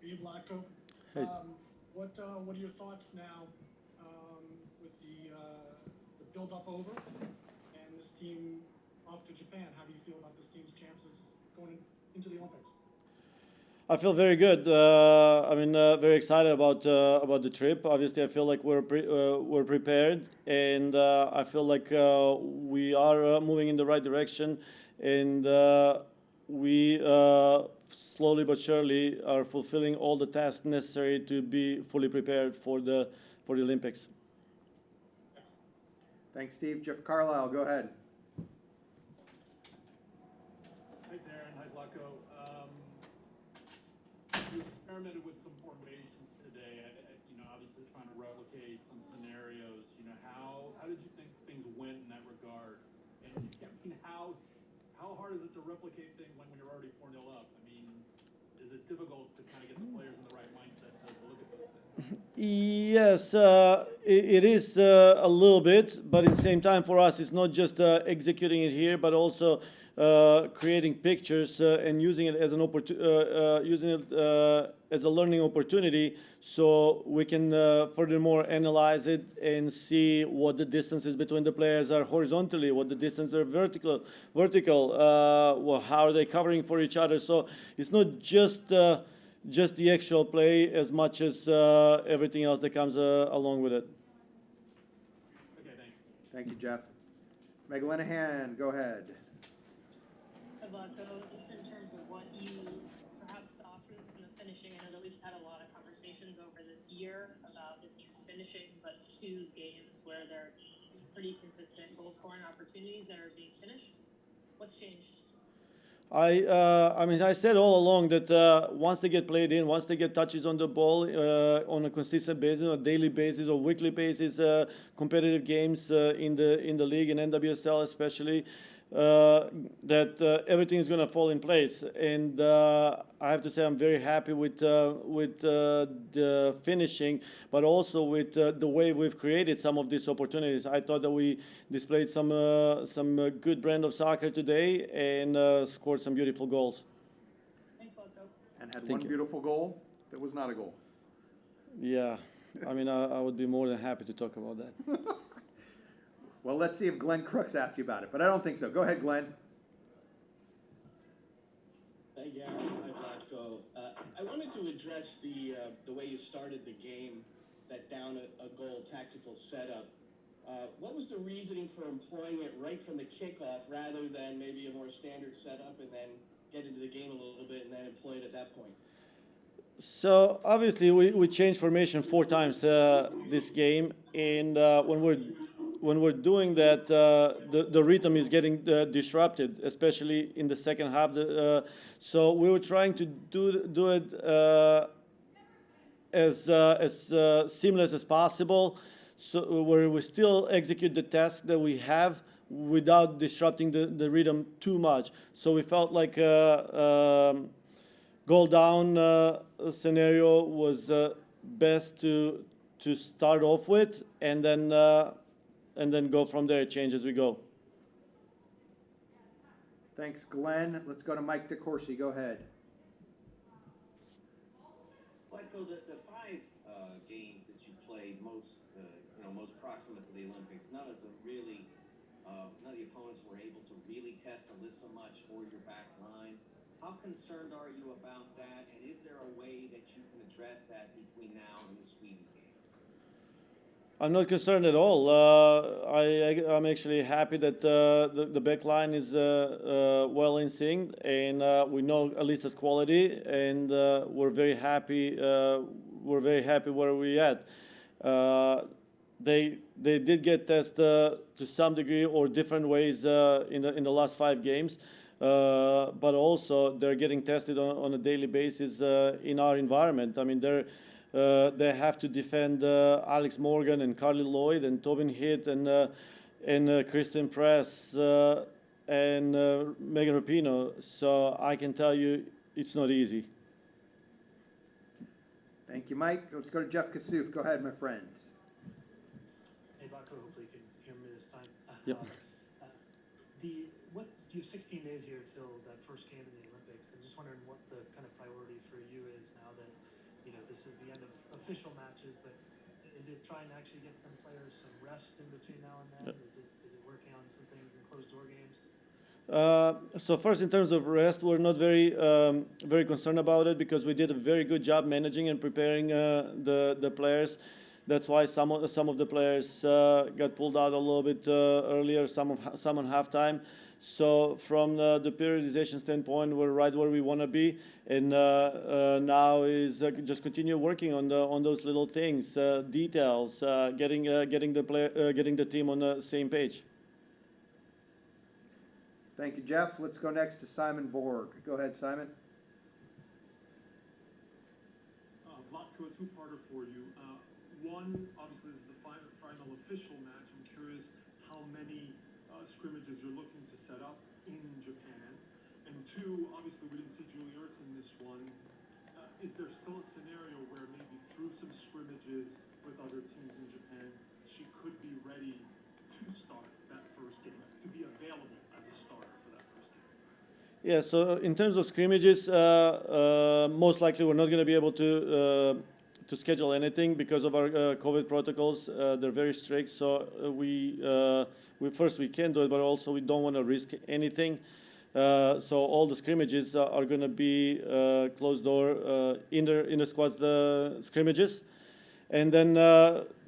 Hey, Vlatko. Hey. What are your thoughts now with the build-up over and this team off to Japan? How do you feel about this team's chances going into the Olympics? I feel very good. Very excited about the trip. Obviously, I feel like we're prepared, and I feel like we are moving in the right direction, and we slowly but surely are fulfilling all the tasks necessary to be fully prepared for the Olympics. Thanks, Steve. Jeff Carlisle, go ahead. Thanks, Aaron. Hi, Vlatko. You experimented with some formations today. Obviously trying to replicate some scenarios. How did you think things went in that regard? And how hard is it to replicate things when you're already 4-0 up? Is it difficult to kind of get the players in the right mindset to look at those things? Yes, it is a little bit, but at the same time, for us, it's not just executing it here, but also creating pictures and using it as an as a learning opportunity, so we can furthermore analyze it and see what the distances between the players are horizontally, what the distances are vertical, how are they covering for each other. So it's not just the actual play as much as everything else that comes along with it. Okay, thanks. Thank you, Jeff. Meg Linehan, go ahead. Vlatko, just in terms of what you perhaps saw from the finishing, I know that we've had a lot of conversations over this year about the team's finishing, but 2 games where there are pretty consistent goal-scoring opportunities that are being finished. What's changed? I said all along that once they get played in, once they get touches on the ball on a consistent basis, on a daily basis or weekly basis, competitive games in the league and NWSL especially, that everything is going to fall in place. And I have to say I'm very happy with the finishing, but also with the way we've created some of these opportunities. I thought that we displayed some good brand of soccer today and scored some beautiful goals. Thanks, Vlatko. And had Thank one you. beautiful goal that was not a goal. Yeah, I would be more than happy to talk about that. Well, let's see if Glenn Crooks asked you about it, but I don't think so. Go ahead, Glenn. Thank you, Aaron. Hi, Vlatko. I wanted to address the way you started the game, that down a goal tactical setup. What was the reasoning for employing it right from the kickoff rather than maybe a more standard setup and then get into the game a little bit and then employ it at that point? So obviously we changed formation 4 times this game, and when we're doing that, the rhythm is getting disrupted, especially in the second half. So we were trying to do it as seamless as possible, so where we still execute the task that we have without disrupting the rhythm too much. So we felt like goal down scenario was best to start off with, and then go from there, change as we go. Thanks, Glenn. Let's go to Mike DeCourcy. Go ahead. Vlatko, the 5 games that you played most proximate to the Olympics, none of the opponents were able to really test Alyssa much or your back line. How concerned are you about that, and is there a way that you can address that between now and the Sweden game? I'm not concerned at all. I'm actually happy that the back line is well in sync, and we know Alyssa's quality, and we're very happy. We're very happy where we're at. They did get tested to some degree or different ways in the last 5 games, but also they're getting tested on a daily basis in our environment. They have to defend Alex Morgan and Carly Lloyd and Tobin Hitt and Kristen Press and Megan Rapinoe. So I can tell you it's not easy. Thank you, Mike. Let's go to Jeff Kassouf. Go ahead, my friend. Hey, Vlatko, hopefully you can hear me this time. Yep. You have 16 days here till that first game in the Olympics. I'm just wondering what the kind of priority for you is now that this is the end of official matches, but is it trying to actually get some players some rest in between now and then? Is it working on some things in closed door games? So first, in terms of rest, we're not very concerned about it because we did a very good job managing and preparing the players. That's why some of the players got pulled out a little bit earlier, some on halftime. So from the periodization standpoint, we're right where we want to be, and now is just continue working on those little things, details, getting the team on the same page. Thank you, Jeff. Let's go next to Simon Borg. Go ahead, Simon. Vlatko, a two-parter for you. One, obviously, this is the final official match. I'm curious how many scrimmages you're looking to set up in Japan. And two, obviously, we didn't see Julie Ertz in this one. Is there still a scenario where maybe through some scrimmages with other teams in Japan, she could be ready to start that first game, to be available as a starter for that first game? Yeah, so in terms of scrimmages, most likely we're not going to be able to schedule anything because of our COVID protocols. They're very strict, so we can do it, but also we don't want to risk anything. So all the scrimmages are going to be closed door inter squad scrimmages. And then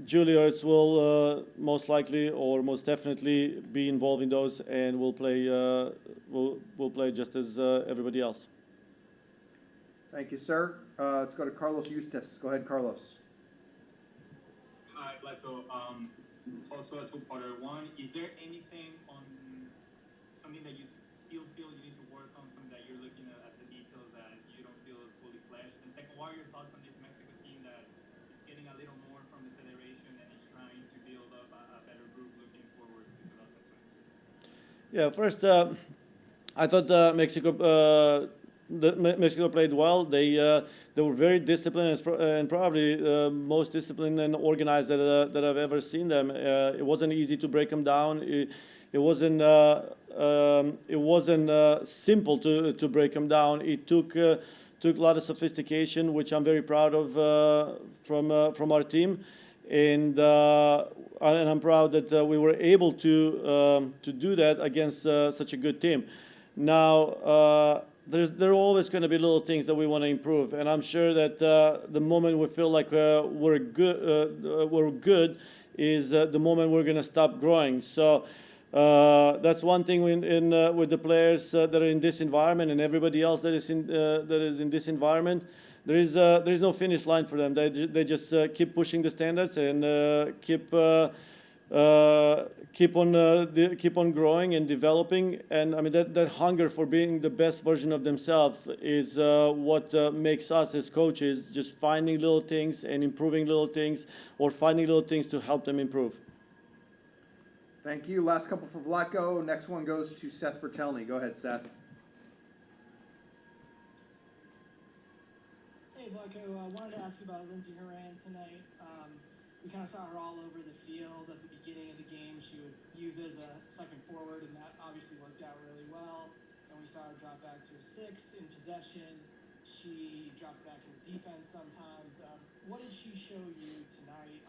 Julie Ertz will most likely or most definitely be involved in those, and will play just as everybody else. Thank you, sir. Let's go to Carlos Eustace. Go ahead, Carlos. Hi, Vlatko. Also a two-parter. One, is there anything on something that you still feel you need to work on, something that you're looking at as the details that you don't feel fully fleshed? And second, what are your thoughts on this Mexico team that it's getting a little more from the federation and is trying to build up a better group looking forward to 2020? Yeah, first, I thought Mexico played well. They were very disciplined and probably most disciplined and organized that I've ever seen them. It wasn't easy to break them down. It wasn't simple to break them down. It took a lot of sophistication, which I'm very proud of from our team, and I'm proud that we were able to do that against such a good team. Now. There are always going to be little things that we want to improve, and I'm sure that the moment we feel like we're good is the moment we're going to stop growing. So that's one thing with the players that are in this environment and everybody else that is in this environment. There is no finish line for them. They just keep pushing the standards and keep on growing and developing, and I mean that hunger for being the best version of themselves is what makes us as coaches just finding little things and improving little things, or finding little things to help them improve. Thank you. Last couple for Vlatko. Next one goes to Seth Bertelny. Go ahead, Seth. Hey, Vlatko, I wanted to ask you about Lindsey Horan tonight. We kind of saw her all over the field at the beginning of the game. She was used as a second forward, and that obviously worked out really well. And we saw her drop back to a 6 in possession. She dropped back in defense sometimes. What did she show you tonight?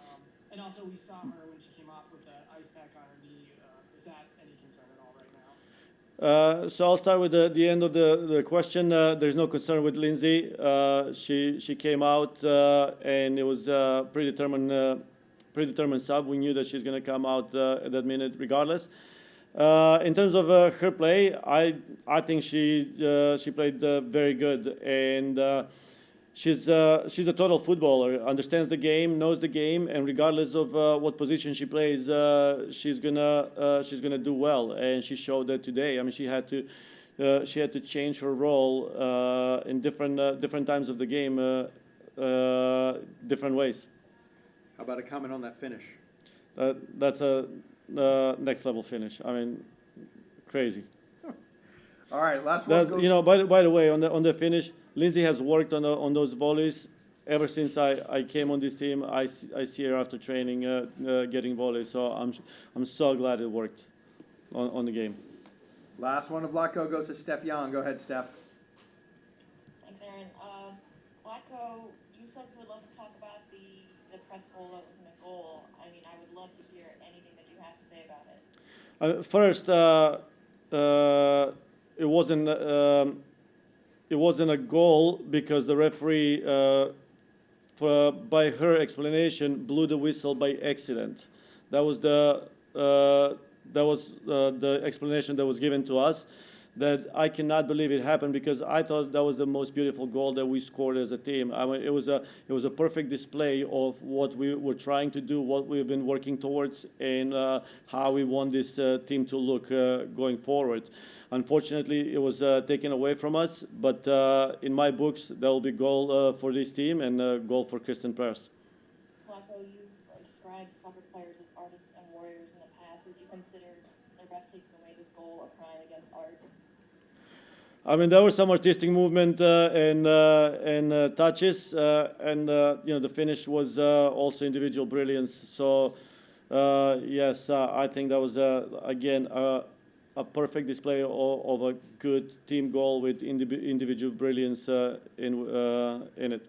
And also, we saw her when she came off with the ice pack on her knee. Is that any concern at all right now? So I'll start with the end of the question. There's no concern with Lindsey. She came out and it was predetermined sub. We knew that she's going to come out at that minute regardless. In terms of her play, I think she played very good, and she's a total footballer. Understands the game, knows the game, and regardless of what position she plays, she's gonna do well. And she showed that today. I mean, she had to change her role in different times of the game, different ways. How about a comment on that finish? That's a next level finish. I mean, crazy. All right, last one. By the way, on the finish, Lindsey has worked on those volleys ever since I came on this team. I see her after training getting volleys, so I'm so glad it worked on the game. Last one of Vlatko goes to Steph Young. Go ahead, Steph. Thanks, Aaron. Vlatko, you said you would love to talk about the press goal that wasn't a goal. I mean, I would love to hear anything that you have to say about it. First, it wasn't a goal because the referee, by her explanation, blew the whistle by accident. That was the explanation that was given to us. That I cannot believe it happened because I thought that was the most beautiful goal that we scored as a team. I mean, it was a perfect display of what we were trying to do, what we've been working towards, and how we want this team to look going forward. Unfortunately, it was taken away from us, but in my books, there will be goal for this team and goal for Kristen Press. Vlatko, you've described soccer players as artists and warriors in the past. Would you consider the ref taking away this goal a crime against art? I mean, there was some artistic movement and touches, and the finish was also individual brilliance. So, yes, I think that was again a perfect display of a good team goal with individual brilliance in it.